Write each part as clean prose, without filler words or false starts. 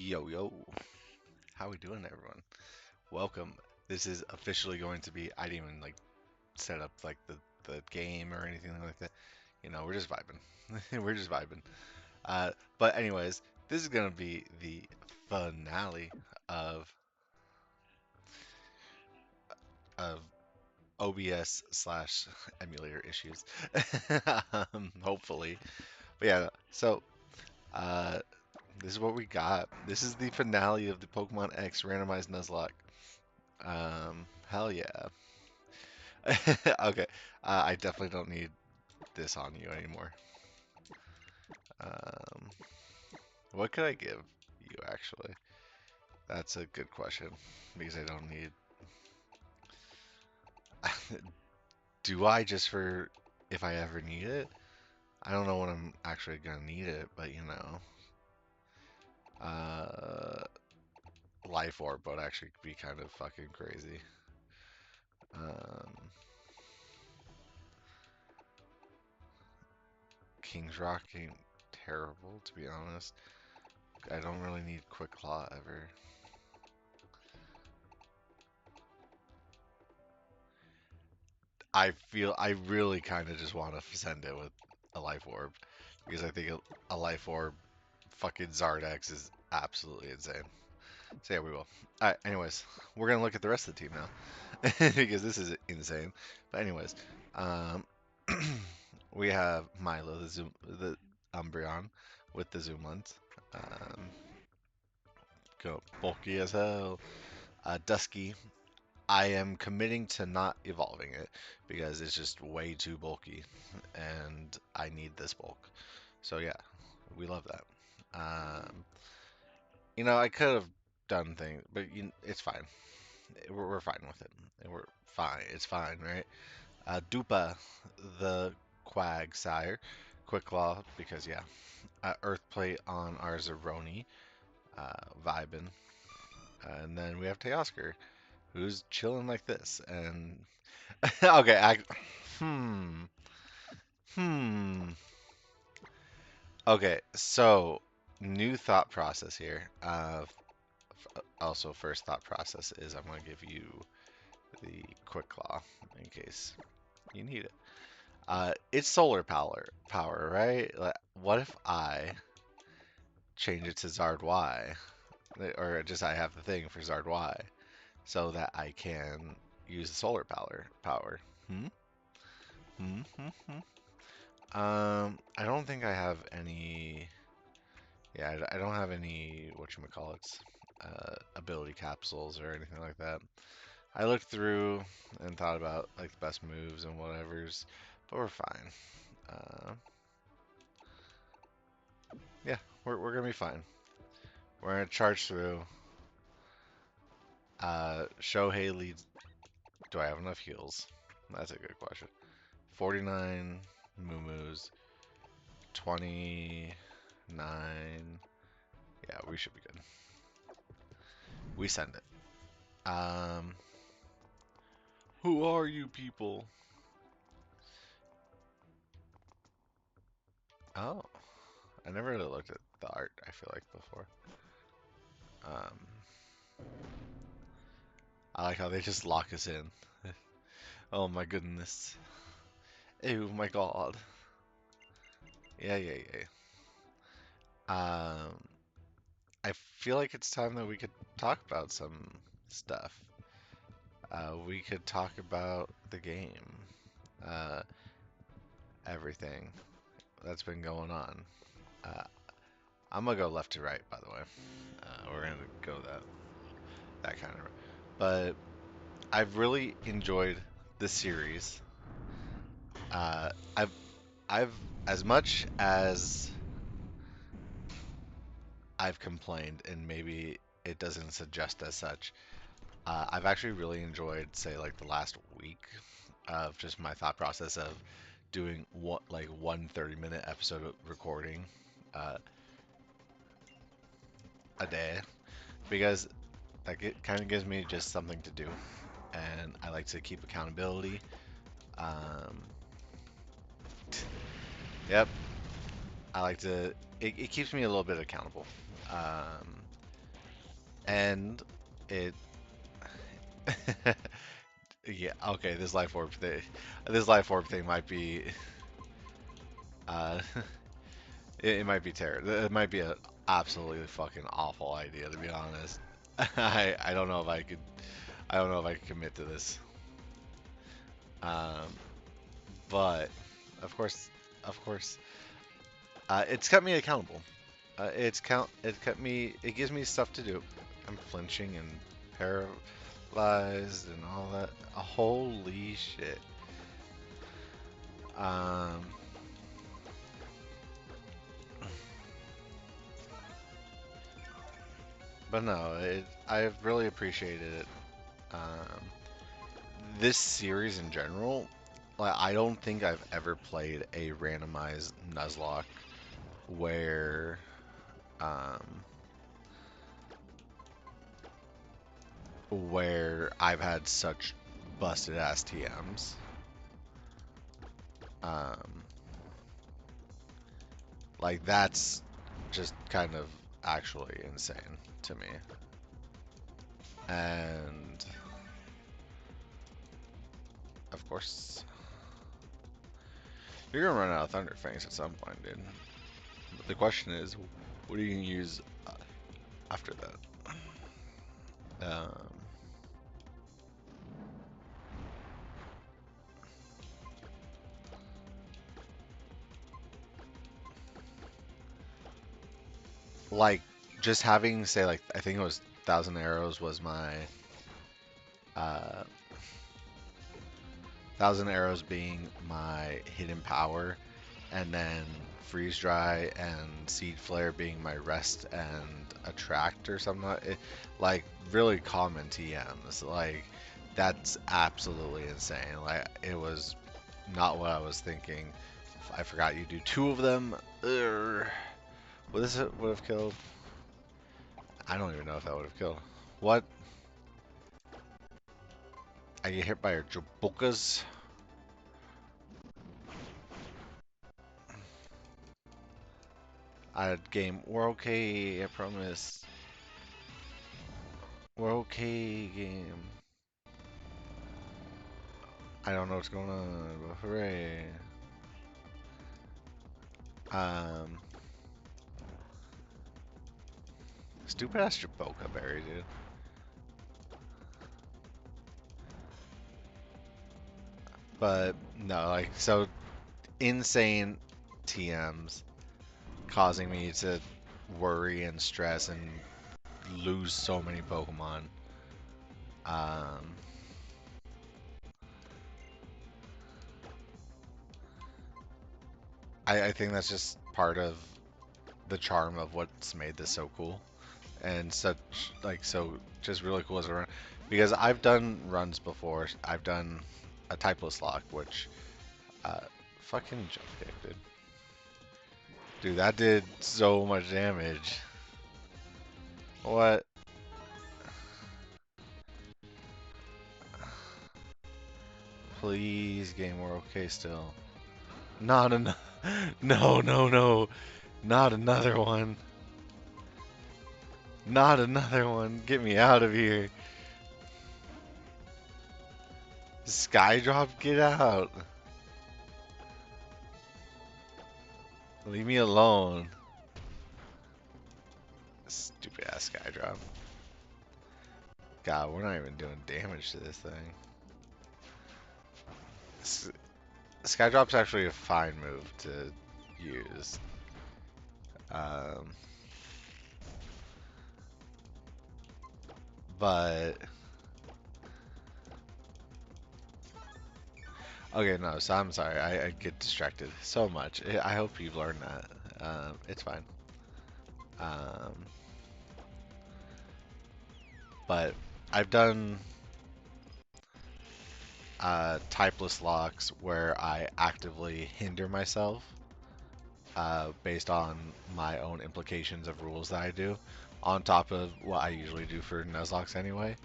Yo, yo, how we doing, everyone? Welcome. This is officially going to be, I didn't even like set up like the game or anything like that. We're just vibing. We're just vibing. But anyways, this is gonna be the finale of of OBS slash emulator issues. Hopefully. But yeah, uh, this is what we got. This is the finale of the Pokemon X randomized Nuzlocke. Hell yeah. Okay, I definitely don't need this on you anymore. Um, what could I give you actually? That's a good question because I don't need. Do I just for if I ever need it? I don't know when I'm actually gonna need it, but uh, Life Orb would actually be kind of fucking crazy. Um, King's Rock ain't terrible to be honest. I don't really need Quick Claw ever. I really kind of just want to send it with a life orb because I think a life orb fucking Zardex is absolutely insane. So yeah, we will. All right, anyways, we're gonna look at the rest of the team now because this is insane. But anyways, um, we have Milo, the Umbreon with the zoom lens. Um, go bulky as hell. Dusky, I am committing to not evolving it because it's just way too bulky and I need this bulk. So yeah, we love that. Um, I could have done things, but it's fine. We're fine with it. We're fine. It's fine, right? Dupa, the Quag sire, Quick Claw because yeah, Earth Plate on our Zeroni, vibin', and then we have Teoscar, who's chilling like this, and okay, hmm, hmm. Okay, so new thought process here. Also, first thought process is I'm gonna give you the quick claw in case you need it. It's solar power, right? Like, what if I change it to Zard Y, or just I have the thing for Zard Y, so that I can use the solar power. Hmm? Hmm? Hmm? Hmm? I don't think I have any. Yeah, I don't have any whatchamacallits, ability capsules or anything like that. I looked through and thought about like the best moves and whatever's, but we're fine. Uh, yeah, we're gonna be fine. We're gonna charge through. Shohei leads. Do I have enough heals? That's a good question. 49 Moo-Moos, 29. Yeah, we should be good. We send it. Who are you people? Oh, I never really looked at the art, I feel like, before. Um, I like how they just lock us in. Oh my goodness. Oh my god. Yeah, yeah, yeah. Um, I feel like it's time that we could talk about some stuff. We could talk about the game, uh, everything that's been going on. Uh, I'm gonna go left to right, by the way. We're gonna go that kind of. But I've really enjoyed the series. Uh, I've I've as much as I've complained, and maybe it doesn't suggest as such. I've actually really enjoyed, say, like the last week of just my thought process of doing what like one 30-minute episode of recording uh, a day because like it kind of gives me just something to do, and I like to keep accountability. Um, yep, I like to. It keeps me a little bit accountable. Um, and it yeah, okay, this life orb thing might be uh it might be terrible. It might be a absolutely fucking awful idea, to be honest. I don't know if I don't know if I could commit to this. Um, but of course, of course, it's kept me accountable. It kept me, it gives me stuff to do. I'm flinching and paralyzed and all that. Holy shit. Um, but no, I've really appreciated it. Um, this series in general, like I don't think I've ever played a randomized Nuzlocke where um, where I've had such busted ass TMs. Um, like that's just kind of actually insane to me. And of course, you're gonna run out of Thunder Fangs at some point, dude. But the question is, what are you gonna use after that? Like just having say like I think it was Thousand Arrows was my uh, Thousand Arrows being my hidden power, and then Freeze Dry and Seed Flare being my rest and attract or something like really common TMs. Like that's absolutely insane. Like it was not what I was thinking. I forgot you do two of them. Urgh. Would this would have killed? I don't even know if that would have killed. What? I get hit by your Jabukas? Game. We're okay, I promise. We're okay, game. I don't know what's going on, but hooray. Um, Stupid ass Jaboka berry, dude. But no, like, so insane TMs causing me to worry and stress and lose so many Pokemon. Um, I think that's just part of the charm of what's made this so cool and such like so just really cool as a run because I've done runs before. I've done a typeless lock, which uh, fucking jump kick, dude, that did so much damage. What? Please, game, we're okay still. Not another. No, no, no. Not another one. Not another one. Get me out of here. Skydrop, get out. Leave me alone. Stupid ass Skydrop. God, we're not even doing damage to this thing. Skydrop's actually a fine move to use. Um, but okay, no. So I'm sorry. I get distracted so much. I hope you've learned that. It's fine. Um, but I've done typeless locks where I actively hinder myself based on my own implications of rules that I do, on top of what I usually do for Nuzlocks anyway.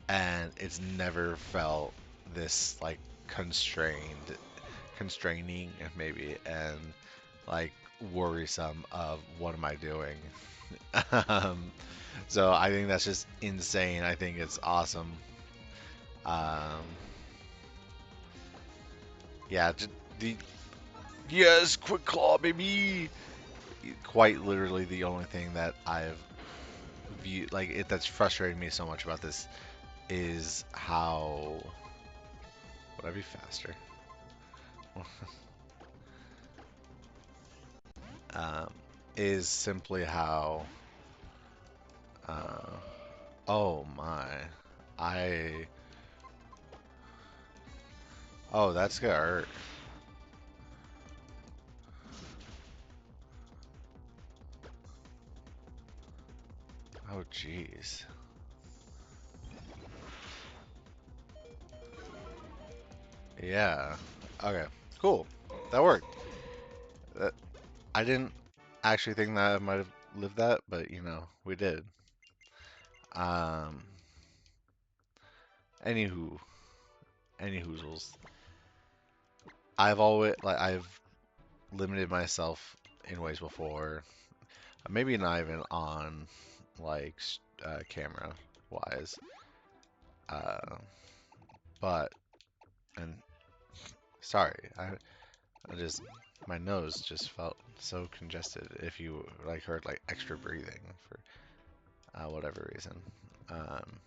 And it's never felt this like constraining maybe and like worrisome of what am I doing. um, so I think that's just insane. I think it's awesome. Um, yeah, the yes, quick claw, baby. Quite literally the only thing that I've viewed like it that's frustrated me so much about this is how would I be faster? um, is simply how uh, oh my I oh that's gonna hurt. Oh jeez. Yeah. Okay. Cool. That worked. That, I didn't actually think that I might have lived that, but we did. Um. Anywho, any hoozles. I've limited myself in ways before. Maybe not even on like camera wise. Uh, but and sorry, I just my nose just felt so congested. If you like heard like extra breathing for whatever reason. Um,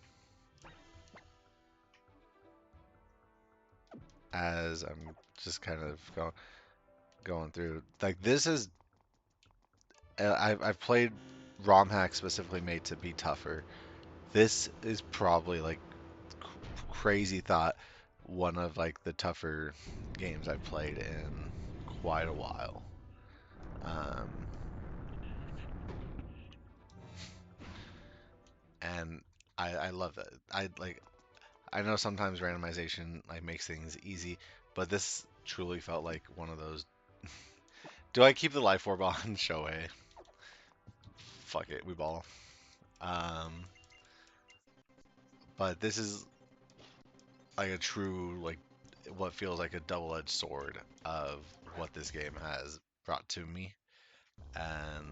as I'm just kind of going through like this is I've played ROM hacks specifically made to be tougher. This is probably like crazy thought one of like the tougher games I've played in quite a while. Um, and I love that. I know sometimes randomization like makes things easy, but this truly felt like one of those. Do I keep the life orb on Shohei? Fuck it, we ball. Um, but this is like a true like what feels like a double-edged sword of what this game has brought to me, and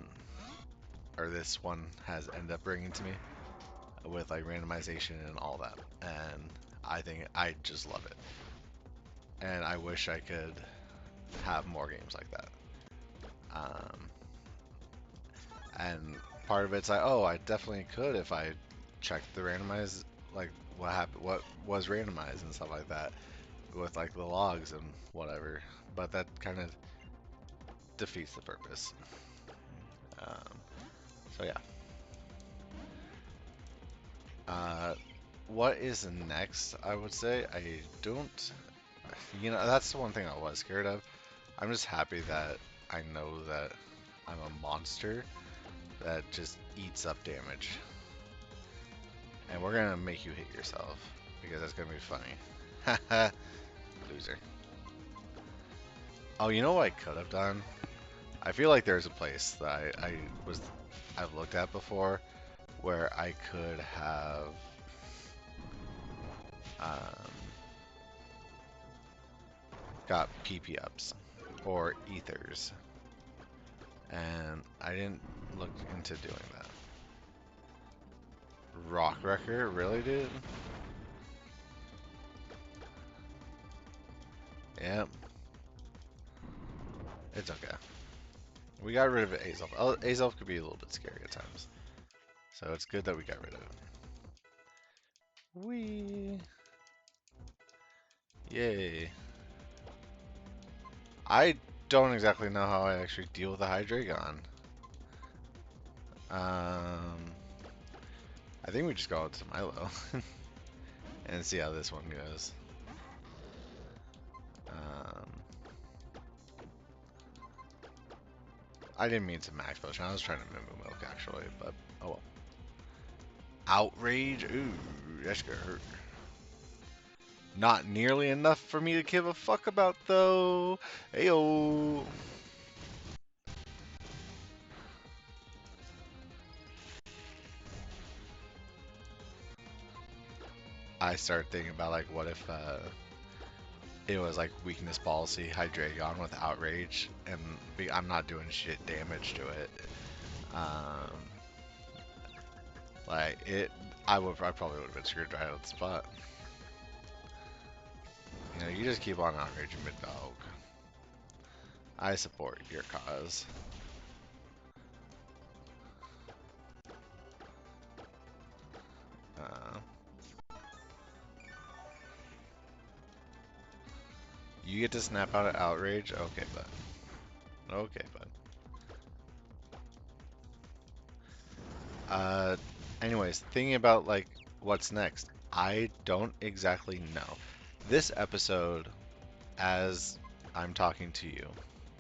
or this one has ended up bringing to me with like randomization and all that. And I think I just love it, and I wish I could have more games like that. Um, and part of it's like, oh, I definitely could if I checked the randomized, like what happened, what was randomized and stuff like that with like the logs and whatever. But that kind of defeats the purpose. Um, so yeah. Uh, what is next? I would say I don't. That's the one thing I was scared of. I'm just happy that I know that I'm a monster that just eats up damage. And we're gonna make you hit yourself because that's gonna be funny. Loser. Oh, you know what I could have done? I feel like there's a place that I've looked at before where I could have um, got PP ups or ethers, and I didn't look into doing that. Rock Wrecker, really, dude? Yeah, it's okay. We got rid of it, Azelf. Azelf could be a little bit scary at times, so it's good that we got rid of it. Wee, yay! I don't exactly know how I actually deal with a Hydreigon. Um, I think we just go out to Milo and see how this one goes. Um, I didn't mean to max potion. I was trying to Moo Milk actually, but oh well. Outrage? Ooh, that's gonna hurt. Not nearly enough for me to give a fuck about though. Ayo. I started thinking about like what if it was like weakness policy, Hydreigon with outrage, and I'm not doing shit damage to it. Um, like it, I probably would have been screwed right on the spot. You know, you just keep on outraging mid dog. I support your cause. Uh, you get to snap out of outrage. Okay, bud. Okay, bud. Uh, anyways, thinking about like what's next, I don't exactly know. This episode, as I'm talking to you,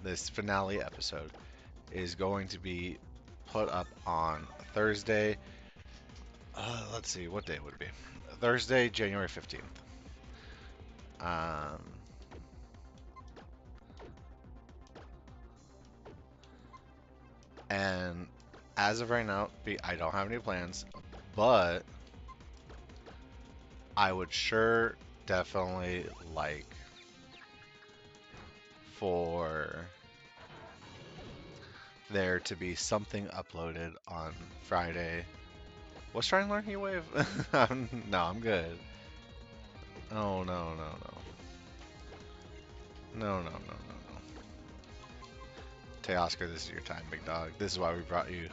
this finale episode is going to be put up on Thursday. Let's see, what day would it be? Thursday, January 15th. Um, and as of right now, I don't have any plans, but I would sure definitely like for there to be something uploaded on Friday. Was trying to learn Heat Wave? No, I'm good. Oh, no, no, no. No, no, no, no, no. Teoscar, this is your time, big dog. This is why we brought you.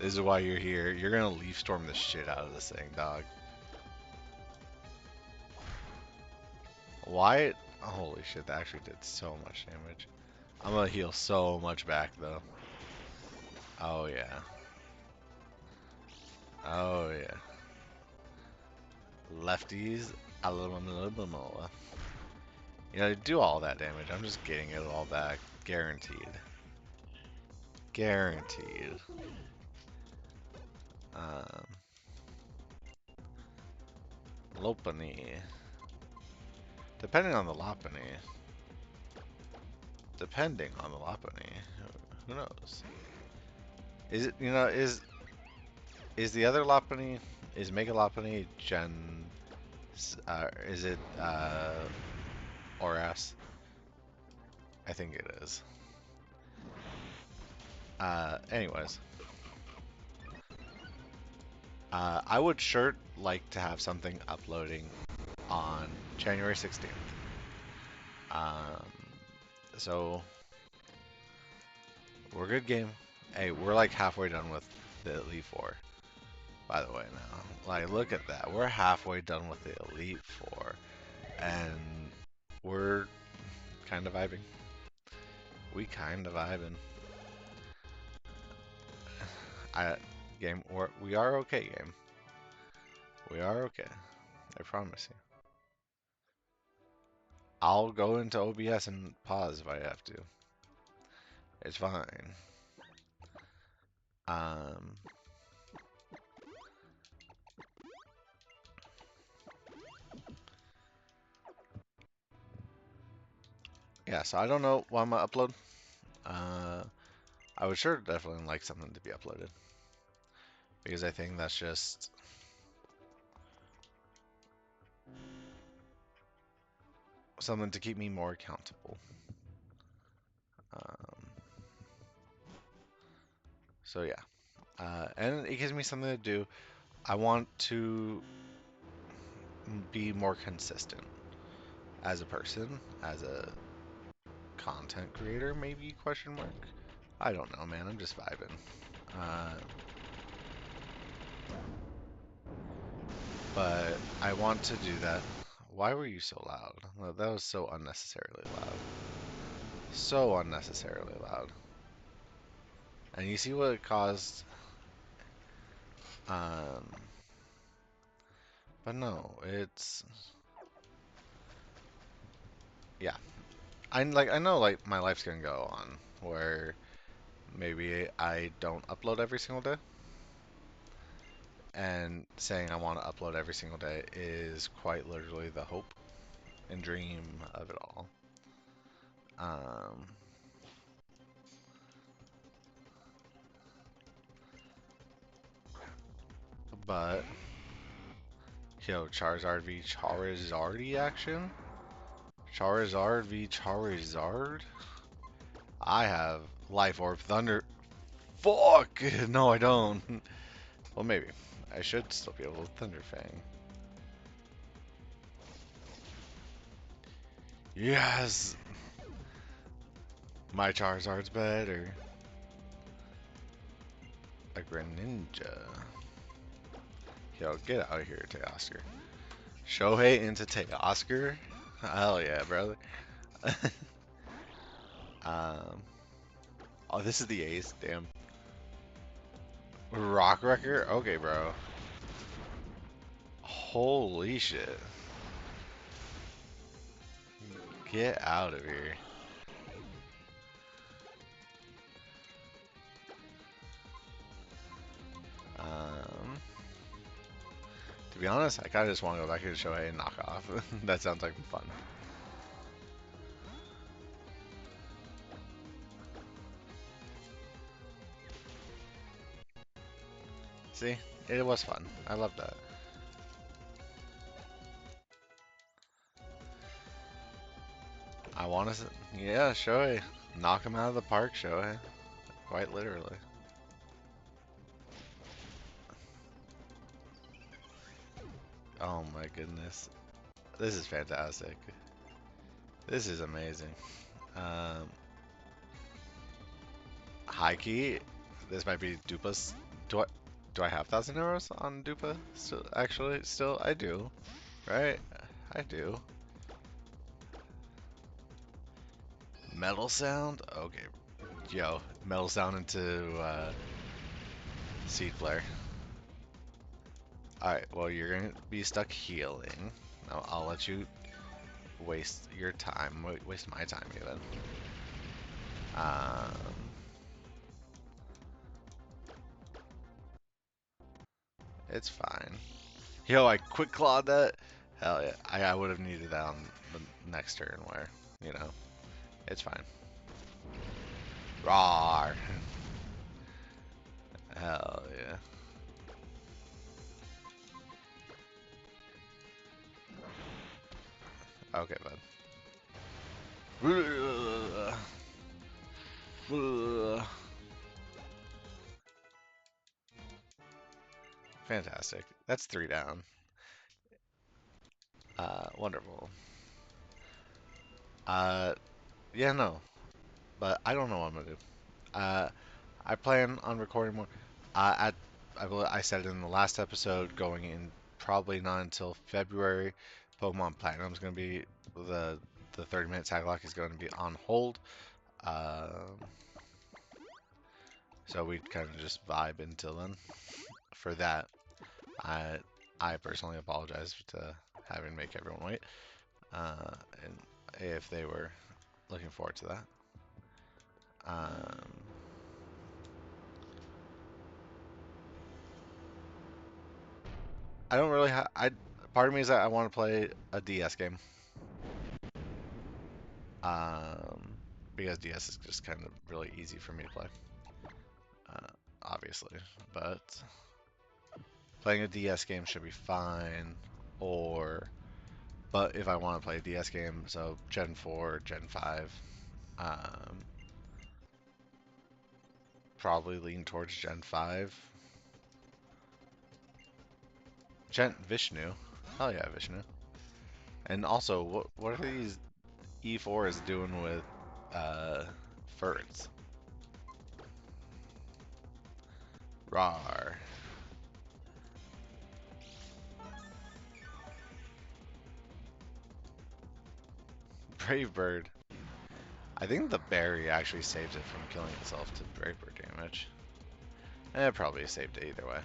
This is why you're here. You're gonna leaf storm the shit out of this thing, dog. Why? Holy shit, that actually did so much damage. I'm gonna heal so much back, though. Oh, yeah. Oh, yeah. Lefties, aluminium. You know, to do all that damage, I'm just getting it all back. Guaranteed. Guaranteed. Um, Lopunny. Depending on the Lopunny. Depending on the Lopunny. Who knows? Is it, you know, is the other Lopunny, is Mega Lopunny Gen, is it, Oras? I think it is. Anyways. I would sure like to have something uploading on January 16th. Um, so we're good game. Hey, we're like halfway done with the Elite Four, by the way, now. Like, look at that. We're halfway done with the Elite Four, and we're kind of vibing. We kind of vibing. I game, we are okay, game. We are okay. I promise you. I'll go into OBS and pause if I have to. It's fine. Um, yeah, so I don't know what I'm gonna upload. Uh, I would sure definitely like something to be uploaded because I think that's just something to keep me more accountable. Um, so yeah, and it gives me something to do. I want to be more consistent as a person, as a content creator, maybe question mark. I don't know, man. I'm just vibing. Uh, but I want to do that. Why were you so loud? Well, that was so unnecessarily loud. So unnecessarily loud. And you see what it caused. Um, but no, it's yeah. I know like my life's gonna go on where maybe I don't upload every single day. And saying I want to upload every single day is quite literally the hope and dream of it all. Um, but yo, Charizard v Charizardy action. Charizard v Charizard? I have Life Orb Thunder. Fuck! No, I don't. Well, maybe. I should still be able to Thunder Fang. Yes! My Charizard's better. A Greninja. Yo, get out of here, Teoscar. Shohei into Teoscar? Hell yeah, brother. um, oh, this is the ace. Damn. Rock Wrecker? Okay, bro. Holy shit. Get out of here. Um, to be honest, I kind of just want to go back here to Shohei and knock off. That sounds like fun. See? It was fun. I love that. I want to... Yeah, Shohei. Knock him out of the park, Shohei. Quite literally. Oh my goodness. This is fantastic. This is amazing. Um, High key, this might be Dupa's. Do I have 1,000 euros on Dupa? Still, actually, still I do, right? I do. Metal sound? Okay, yo, metal sound into Seed Flare. All right, well you're gonna be stuck healing. I'll let you waste your time, waste my time even. Um, it's fine. Yo, I quick clawed that. Hell yeah, I would have needed that on the next turn where, you know, it's fine. Rawr. Hell yeah. Okay, bud. Fantastic. That's 3 down. Wonderful. Uh, yeah, no. But I don't know what I'm gonna do. Uh, I plan on recording more. I said it in the last episode, going in probably not until February. Pokemon Platinum is gonna be the 30-minute tag lock is going to be on hold. Um, so we kind of just vibe until then. For that, I I personally apologize to having to make everyone wait. And if they were looking forward to that. Um, I don't really have. I Part of me is that I want to play a DS game. Because DS is just kind of really easy for me to play. Obviously, but playing a DS game should be fine. Or, but if I want to play a DS game, so Gen 4, Gen 5, um, probably lean towards Gen 5. Gen Vishnu. Hell yeah, Vishnu. And also, what are these E4s doing with uh Furts? Rar. Brave Bird. I think the berry actually saves it from killing itself to Brave Bird damage. It probably saved it either way.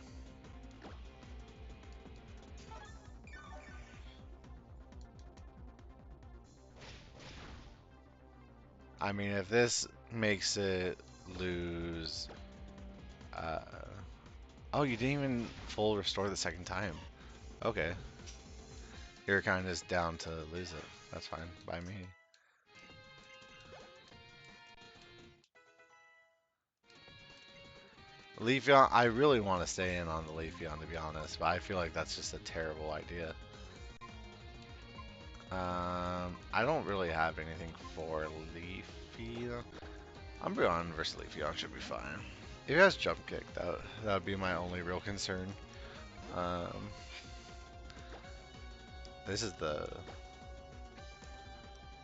I mean, if this makes it lose, uh, oh, you didn't even full restore the second time. Okay, you're kind of just down to lose it. That's fine by me. Leafeon, I really want to stay in on the Leafeon to be honest, but I feel like that's just a terrible idea. I don't really have anything for Leafy. Umbreon versus Leafeon should be fine. If he has Jump Kick, that would be my only real concern. Um, this is the...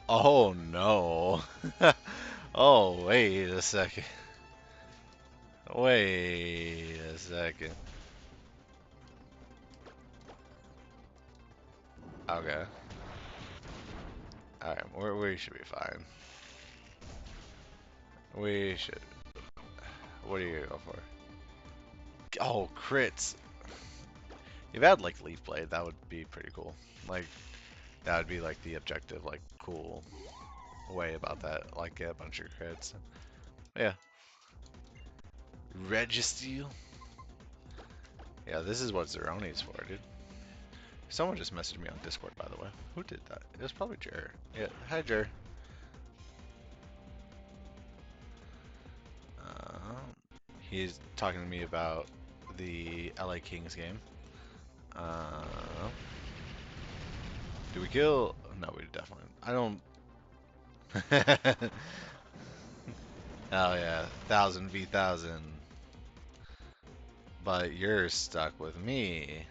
Oh no! Oh, wait a second. Wait a second. Okay. Alright, we should be fine. We should. What are you gonna go for? Oh, crits. If you had like Leaf Blade, that would be pretty cool. Like, that would be like the objective, like, cool way about that. Like, get a bunch of crits. Yeah. Registeel? Yeah, this is what Zeroni's for, dude. Someone just messaged me on Discord, by the way. Who did that? It was probably Jer. Yeah, hi, Jer. He's talking to me about the LA Kings game. Uh, do we kill? No, we definitely. I don't. Oh yeah, 1000v1000. But you're stuck with me.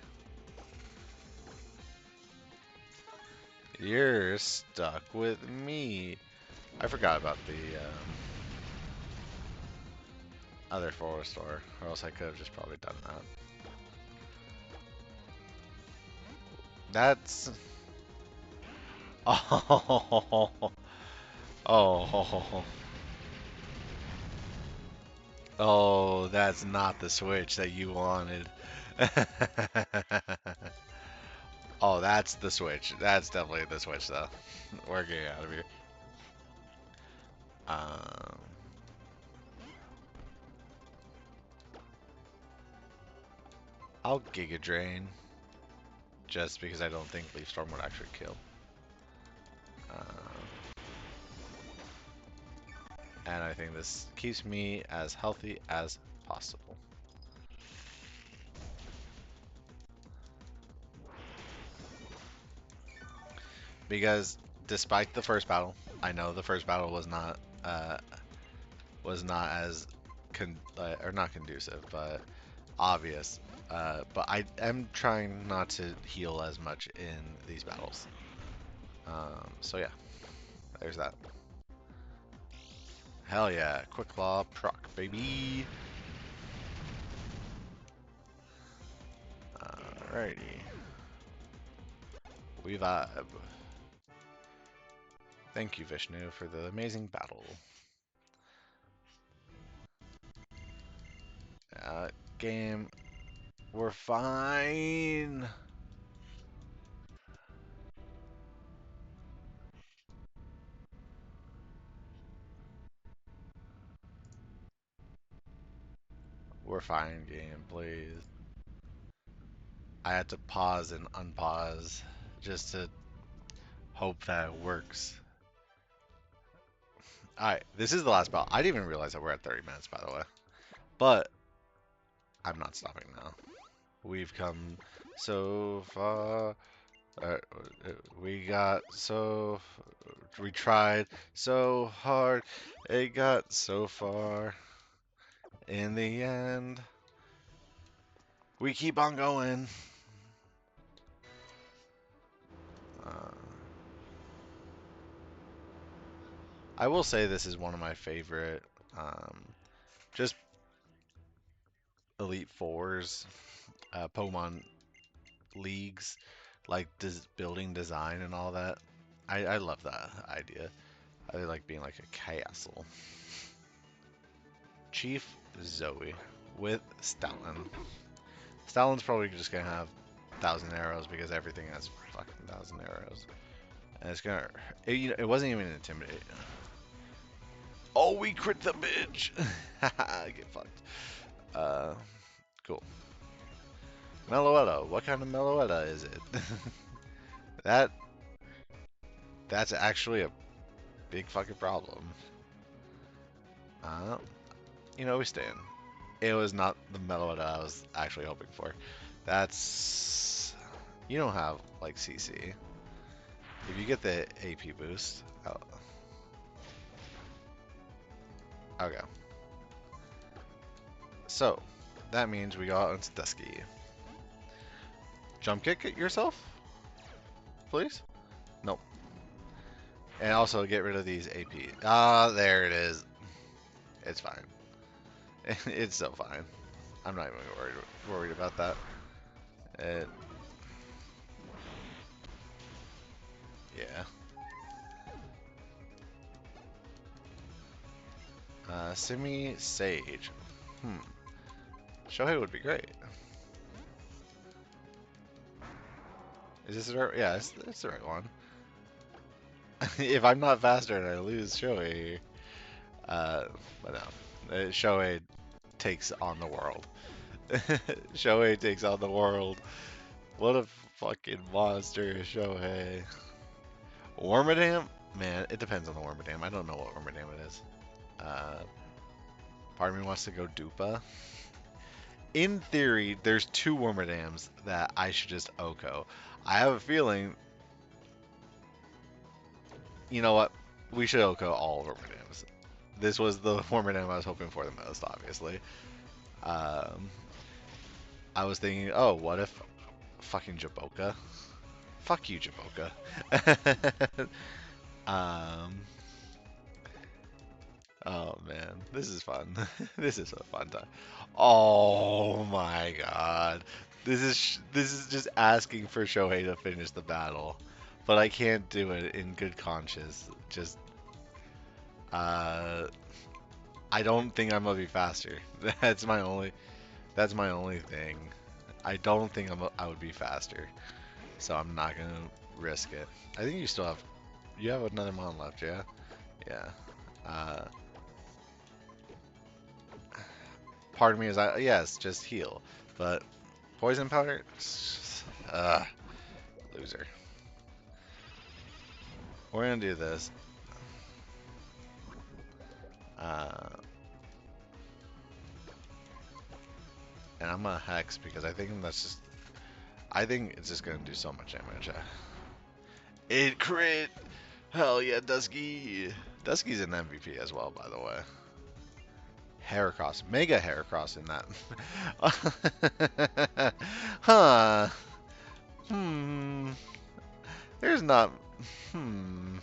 You're stuck with me. I forgot about the other forward store, or else I could have just probably done that. That's... Oh, oh, oh, that's not the switch that you wanted. Oh, that's the switch. That's definitely the switch, though. We're getting out of here. Um, I'll Giga Drain, just because I don't think Leaf Storm would actually kill. And I think this keeps me as healthy as possible. Because despite the first battle, I know the first battle was not as or not conducive, but obvious. But I am trying not to heal as much in these battles. So yeah, there's that. Hell yeah, Quick Claw proc, baby. Alrighty, we vibe. Thank you, Vishnu, for the amazing battle. Game, we're fine. We're fine, game, please. I had to pause and unpause just to hope that it works. Alright, this is the last battle. I didn't even realize that we're at 30 minutes, by the way. But I'm not stopping now. We've come so far. Uh, we got so... We tried so hard. It got so far. In the end, we keep on going. Uh, I will say this is one of my favorite, just Elite Fours, Pokemon leagues, like building design and all that. I love that idea. I like being like a castle. Chief Zoe with Stalin. Stalin's probably just gonna have 1,000 arrows because everything has fucking 1,000 arrows, and it's gonna. It wasn't even intimidate. Oh, we crit the bitch! Get fucked. Uh, cool. Meloetta. What kind of Meloetta is it? that that's actually a big fucking problem. Uh, we stand. It was not the Meloetta I was actually hoping for. That's... You don't have, like, CC. If you get the AP boost, oh, okay. So that means we go out into Dusky. Jump kick it yourself, please. Nope. And also get rid of these AP. Ah, there it is. It's fine. It's so fine. I'm not even worried about that. It, yeah. Simi Sage. Hmm. Shohei would be great. Is this the right? Yeah, it's the right one. If I'm not faster and I lose Shohei, uh, but no. Shohei takes on the world. Shohei takes on the world. What a fucking monster, Shohei. Wormadam? Man, it depends on the Wormadam. I don't know what Wormadam it is. Uh, Part of me wants to go Dupa. In theory, there's two Wormadams that I should just Oko. I have a feeling, you know what? We should Oko all Wormadams. This was the Wormadam I was hoping for the most, obviously. Um, I was thinking, oh, what if fucking Jaboka? Fuck you, Jaboka. um, oh man, this is fun. This is a fun time. Oh my god, this is just asking for Shohei to finish the battle, but I can't do it in good conscience. Just uh, I don't think I'm gonna be faster. That's my only. That's my only thing. I don't think I would be faster, so I'm not gonna risk it. I think you have another mon left, yeah? Yeah. Uh, Part of me is yes, just heal, but poison powder, uh, loser. We're gonna do this, uh, and I'm gonna hex because I think it's just gonna do so much damage. It crit. Hell yeah, Dusky. Dusky's an MVP as well, by the way. Heracross, Mega Heracross in that. Huh. Hmm. There's not. Hmm.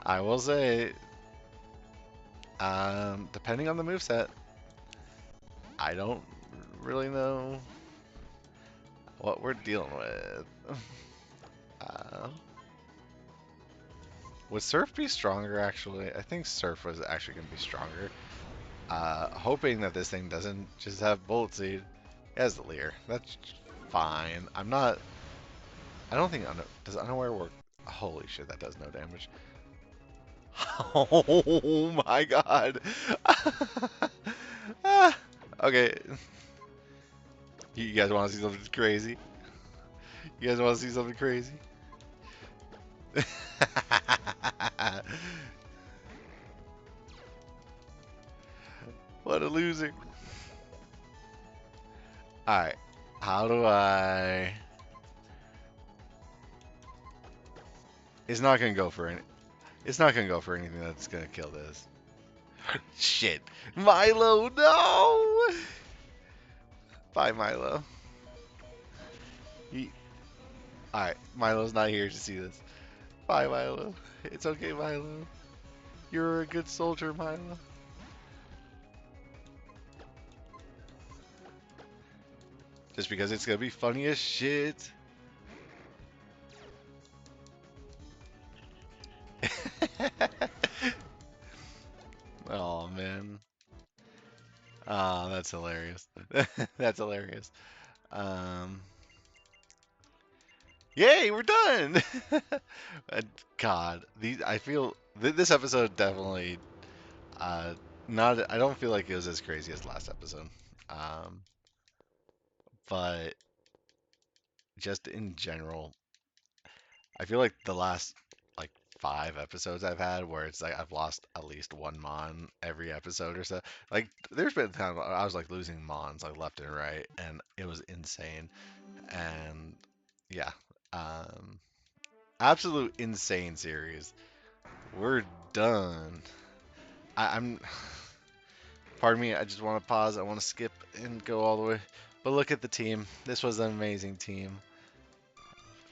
I will say, depending on the moveset, I don't really know what we're dealing with. Uh, would Surf be stronger, actually? I think Surf was actually going to be stronger. Hoping that this thing doesn't just have Bullet Seed as the Leer. That's fine. I don't think does Unaware work? Holy shit, that does no damage. Oh my god. Ah, okay. You guys want to see something crazy? You guys want to see something crazy? What a loser. Alright. How do I... It's not gonna go for any... It's not gonna go for anything that's gonna kill this. Shit. Milo, no! Bye, Milo. He... Alright, Milo's not here to see this. Bye, Milo. It's okay, Milo. You're a good soldier, Milo. Just because it's gonna be funny as shit. Oh, man. Oh, that's hilarious. That's hilarious. Um... Yay, we're done! God, I feel this episode definitely not. I don't feel like it was as crazy as last episode, um, but just in general, I feel like the last like 5 episodes I've had where it's like I've lost at least one mon every episode or so. Like there's been times I was like losing mons like left and right, and it was insane. And yeah, um, Absolute insane series. We're done. I'm. Pardon me. I just want to pause. I want to skip and go all the way. But look at the team. This was an amazing team.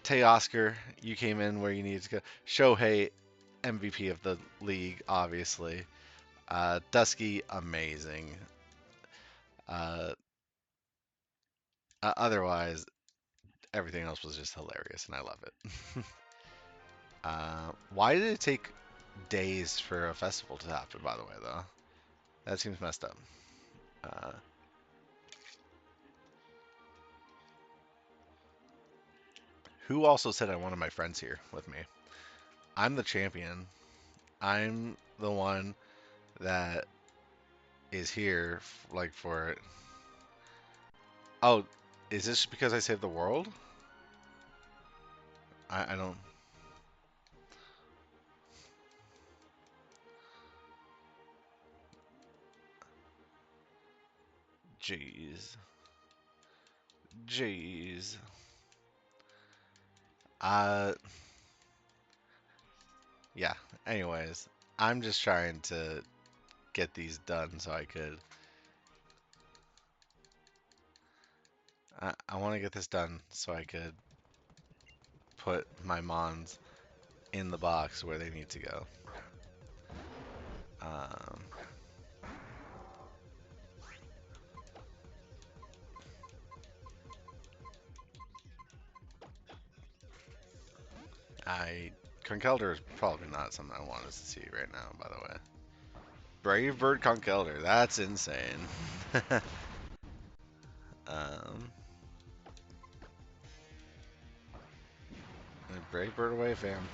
Teoscar, you came in where you needed to go. Shohei, MVP of the league, obviously. Dusky, amazing. Uh, otherwise, everything else was just hilarious, and I love it. Why did it take days for a festival to happen, by the way, though? That seems messed up. Uh, who also said I wanted my friends here with me? I'm the champion. I'm the one that is here, like, for it. Oh, is this because I saved the world? I don't. Jeez. Jeez. Uh, yeah. Anyways, I'm just trying to get these done so I could. I want to get this done so I could put my mons in the box where they need to go. Um, I Conkeldurr is probably not something I want us to see right now, by the way. Brave Bird Conkeldurr, that's insane. um, Brave Bird away, fam.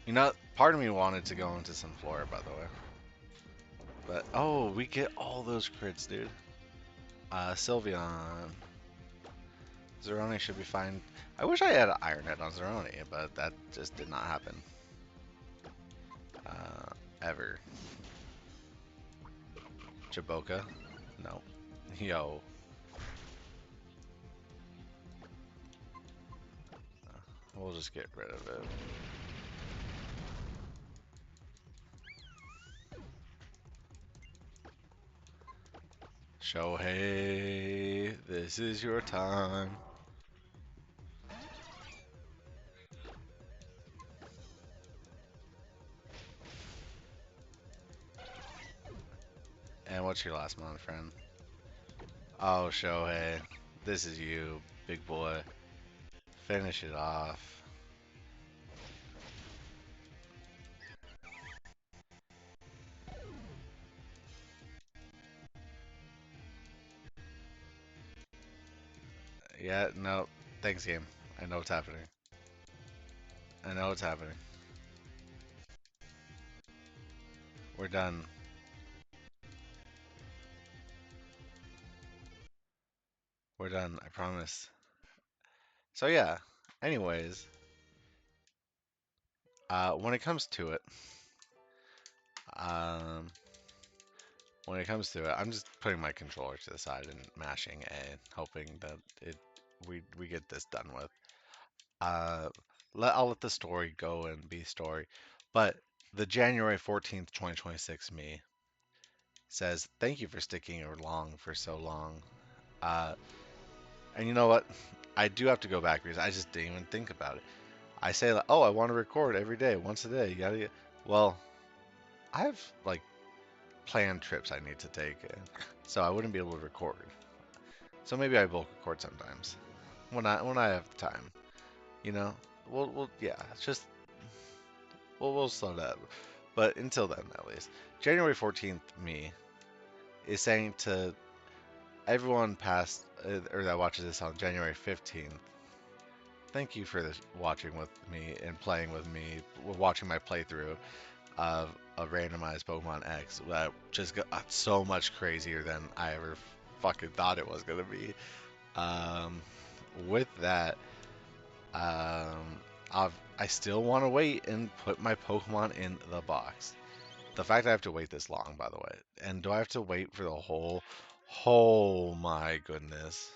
You know, part of me wanted to go into some Flora, by the way. But, oh, we get all those crits, dude. Sylveon. Zeroni should be fine. I wish I had Iron Head on Zeroni, but that just did not happen. Ever. Jaboka? No. Yo. We'll just get rid of it. Shohei, this is your time. And what's your last mon, friend? Oh, Shohei, this is you, big boy. Finish it off. Yeah, no. Thanks, game. I know what's happening. I know what's happening. We're done. We're done, I promise. So yeah, anyways, when it comes to it, um, when it comes to it, I'm just putting my controller to the side and mashing A, hoping that we get this done with. Uh, I'll let the story go and be story, but the January 14th, 2026 me says, "Thank you for sticking along for so long." Uh, and you know what? I do have to go back because I just didn't even think about it. I say like, oh, I want to record every day, once a day. Yada. Well, I have like planned trips I need to take, so I wouldn't be able to record. So maybe I bulk record sometimes when I have the time. You know, we'll yeah, it's just we'll slow down. But until then, at least, January 14th, me is saying to everyone past or that watches this on January 15th. Thank you for this watching with me and playing with me, watching my playthrough of a randomized Pokemon X that just got so much crazier than I ever fucking thought it was gonna be. Um, with that, um, I still want to wait and put my Pokemon in the box. the fact I have to wait this long, by the way, and do I have to wait for the whole? Oh my goodness!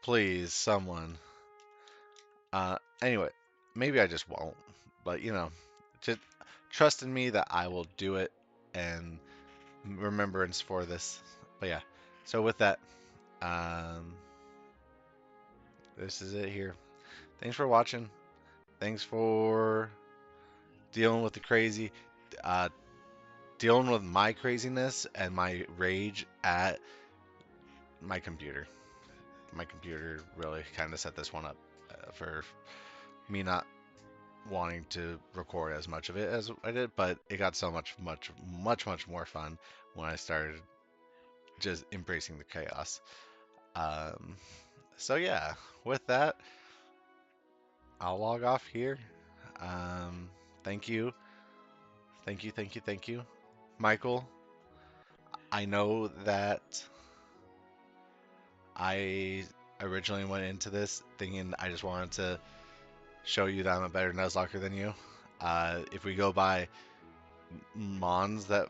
Please, someone. Anyway, maybe I just won't, but just trust in me that I will do it and remembrance for this. But yeah, so with that, um, this is it here. Thanks for watching. Thanks for dealing with the crazy, uh, dealing with my craziness and my rage at my computer. My computer really kind of set this one up for me not wanting to record as much of it as I did, but it got so much more fun when I started just embracing the chaos. Um, so yeah, with that, I'll log off here. Um, thank you, thank you, Michael. I know that I originally went into this thinking I just wanted to show you that I'm a better Nuzlocker than you. If we go by Mons that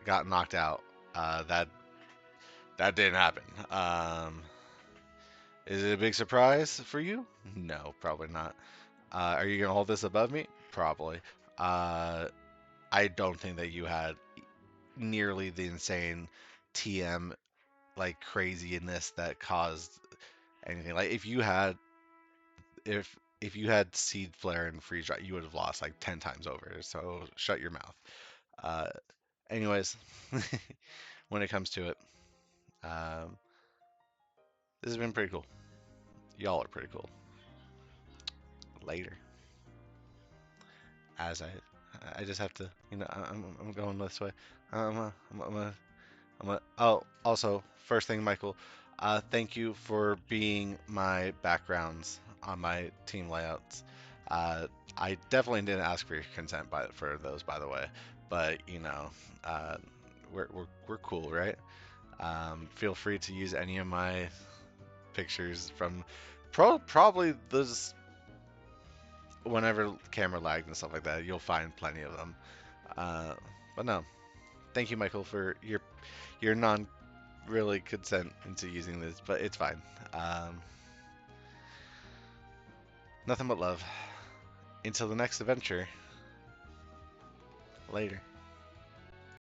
got knocked out, that didn't happen. Is it a big surprise for you? No, probably not. Are you gonna hold this above me? Probably. Uh, I don't think that you had nearly the insane TM like craziness that caused anything. Like if you had seed flare and freeze dry, you would have lost like 10 times over. So shut your mouth. Uh, anyways, when it comes to it, um, this has been pretty cool. Y'all are pretty cool. Later. As I just have to, I'm going this way. Oh, also, first thing, Michael, thank you for being my backgrounds on my team layouts. I definitely didn't ask for your consent for those, by the way, but uh, we're cool, right? Feel free to use any of my pictures from probably those whenever camera lagged and stuff like that. You'll find plenty of them. Uh, but no, thank you, Michael, for your non really consent into using this, but it's fine. Um, Nothing but love. Until the next adventure. Later.